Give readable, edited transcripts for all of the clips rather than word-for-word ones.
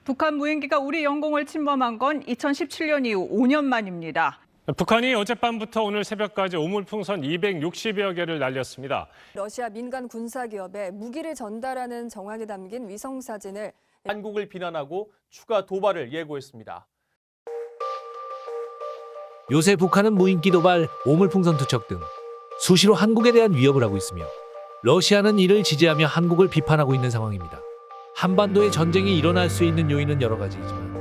북한 무인기가 우리 영공을 침범한 건 2017년 이후 5년 만입니다. 북한이 어젯밤부터 오늘 새벽까지 오물풍선 260여 개를 날렸습니다. 러시아 민간 군사기업에 무기를 전달하는 정황이 담긴 위성사진을 한국을 비난하고 추가 도발을 예고했습니다. 요새 북한은 무인기 도발, 오물풍선 투척 등 수시로 한국에 대한 위협을 하고 있으며 러시아는 이를 지지하며 한국을 비판하고 있는 상황입니다. 한반도에 전쟁이 일어날 수 있는 요인은 여러 가지이지만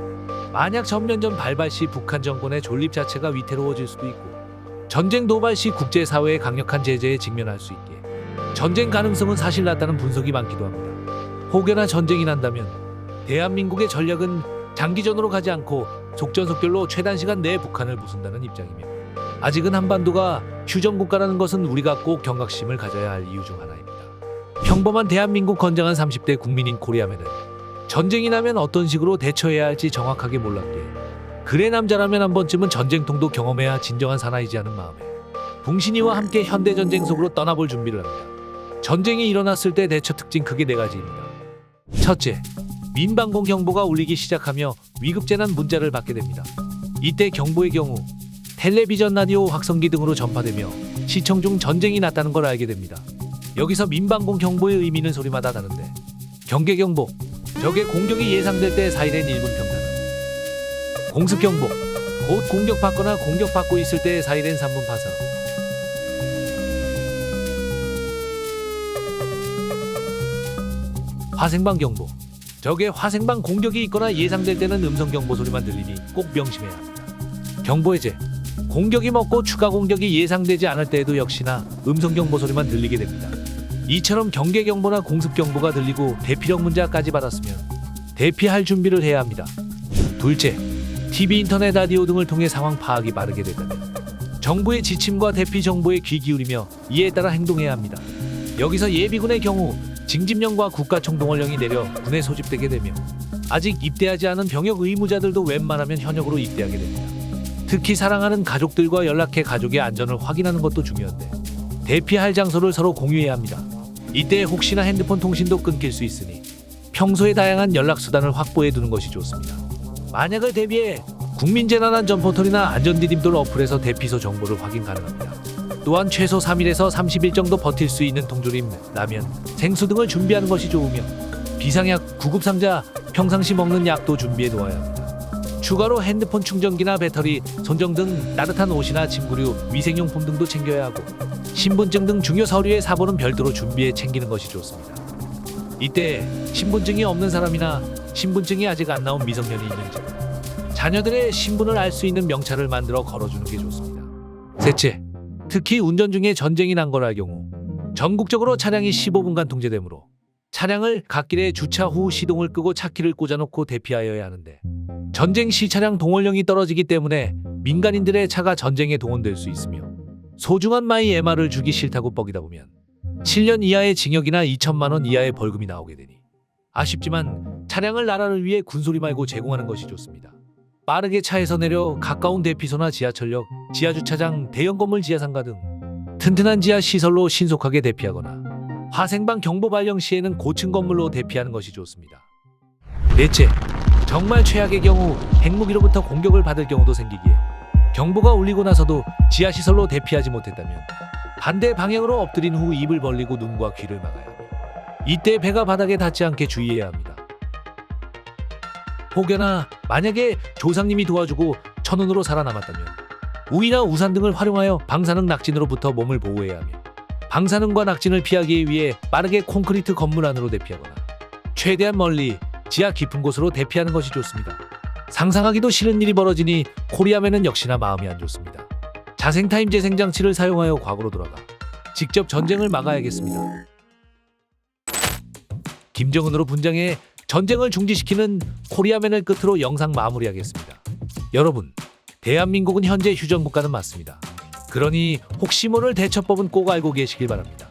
만약 전면전 발발 시 북한 정권의 존립 자체가 위태로워질 수도 있고 전쟁 도발 시 국제사회의 강력한 제재에 직면할 수 있기에 전쟁 가능성은 사실 낮다는 분석이 많기도 합니다. 혹여나 전쟁이 난다면 대한민국의 전략은 장기전으로 가지 않고 속전속결로 최단 시간 내에 북한을 부순다는 입장이며 아직은 한반도가 휴전국가라는 것은 우리가 꼭 경각심을 가져야 할 이유 중 하나입니다. 평범한 대한민국 건장한 30대 국민인 코리아맨은 전쟁이 나면 어떤 식으로 대처해야 할지 정확하게 몰랐기에 그래 남자라면 한 번쯤은 전쟁통도 경험해야 진정한 사나이지 하는 마음에 붕신이와 함께 현대전쟁 속으로 떠나볼 준비를 합니다. 전쟁이 일어났을 때 대처 특징 크게 4가지입니다. 첫째, 민방공 경보가 울리기 시작하며 위급재난 문자를 받게 됩니다. 이때 경보의 경우 텔레비전, 라디오, 확성기 등으로 전파되며 시청 중 전쟁이 났다는 걸 알게 됩니다. 여기서 민방공 경보의 의미는 소리마다 다른데 경계 경보, 적의 공격이 예상될 때 사이렌 1분 평단, 공습 경보, 곧 공격받거나 공격받고 있을 때 사이렌 3분 파상, 화생방 경보, 적의 화생방 공격이 있거나 예상될 때는 음성 경보 소리만 들리니 꼭 명심해야 합니다. 경보 해제, 공격이 먹고 추가 공격이 예상되지 않을 때에도 역시나 음성 경보 소리만 들리게 됩니다. 이처럼 경계 경보나 공습 경보가 들리고 대피령 문자까지 받았으면 대피할 준비를 해야 합니다. 둘째, TV, 인터넷, 라디오 등을 통해 상황 파악이 빠르게 되다면 정부의 지침과 대피 정보에 귀 기울이며 이에 따라 행동해야 합니다. 여기서 예비군의 경우 징집령과 국가총동원령이 내려 군에 소집되게 되며 아직 입대하지 않은 병역 의무자들도 웬만하면 현역으로 입대하게 됩니다. 특히 사랑하는 가족들과 연락해 가족의 안전을 확인하는 것도 중요한데 대피할 장소를 서로 공유해야 합니다. 이때 혹시나 핸드폰 통신도 끊길 수 있으니 평소에 다양한 연락수단을 확보해 두는 것이 좋습니다. 만약을 대비해 국민재난안전포털이나 안전디딤돌 어플에서 대피소 정보를 확인 가능합니다. 또한 최소 3일에서 30일 정도 버틸 수 있는 통조림, 라면, 생수 등을 준비하는 것이 좋으며 비상약, 구급상자, 평상시 먹는 약도 준비해 놓아야 합니다. 추가로 핸드폰 충전기나 배터리, 손정 등 따뜻한 옷이나 침구류, 위생용품 등도 챙겨야 하고 신분증 등 중요 서류의 사본은 별도로 준비해 챙기는 것이 좋습니다. 이때 신분증이 없는 사람이나 신분증이 아직 안 나온 미성년이 있는지 자녀들의 신분을 알 수 있는 명찰을 만들어 걸어주는 게 좋습니다. 셋째, 특히 운전 중에 전쟁이 난 거라 경우 전국적으로 차량이 15분간 통제되므로 차량을 갓길에 주차 후 시동을 끄고 차키를 꽂아놓고 대피하여야 하는데 전쟁 시 차량 동원령이 떨어지기 때문에 민간인들의 차가 전쟁에 동원될 수 있으며 소중한 마이 MR을 주기 싫다고 뻐기다 보면 7년 이하의 징역이나 2천만 원 이하의 벌금이 나오게 되니 아쉽지만 차량을 나라를 위해 군소리 말고 제공하는 것이 좋습니다. 빠르게 차에서 내려 가까운 대피소나 지하철역, 지하주차장, 대형 건물 지하상가 등 튼튼한 지하 시설로 신속하게 대피하거나 화생방 경보 발령 시에는 고층 건물로 대피하는 것이 좋습니다. 넷째, 정말 최악의 경우 핵무기로부터 공격을 받을 경우도 생기기에 경보가 울리고 나서도 지하시설로 대피하지 못했다면 반대 방향으로 엎드린 후 입을 벌리고 눈과 귀를 막아야 합니다. 이때 배가 바닥에 닿지 않게 주의해야 합니다. 혹여나 만약에 조상님이 도와주고 천운으로 살아남았다면 우위나 우산 등을 활용하여 방사능 낙진으로부터 몸을 보호해야 하며 방사능과 낙진을 피하기 위해 빠르게 콘크리트 건물 안으로 대피하거나 최대한 멀리 지하 깊은 곳으로 대피하는 것이 좋습니다. 상상하기도 싫은 일이 벌어지니 코리아맨은 역시나 마음이 안 좋습니다. 자생타임 재생장치를 사용하여 과거로 돌아가 직접 전쟁을 막아야겠습니다. 김정은으로 분장해 전쟁을 중지시키는 코리아맨을 끝으로 영상 마무리하겠습니다. 여러분, 대한민국은 현재 휴전국가는 맞습니다. 그러니 혹시 모를 대처법은 꼭 알고 계시길 바랍니다.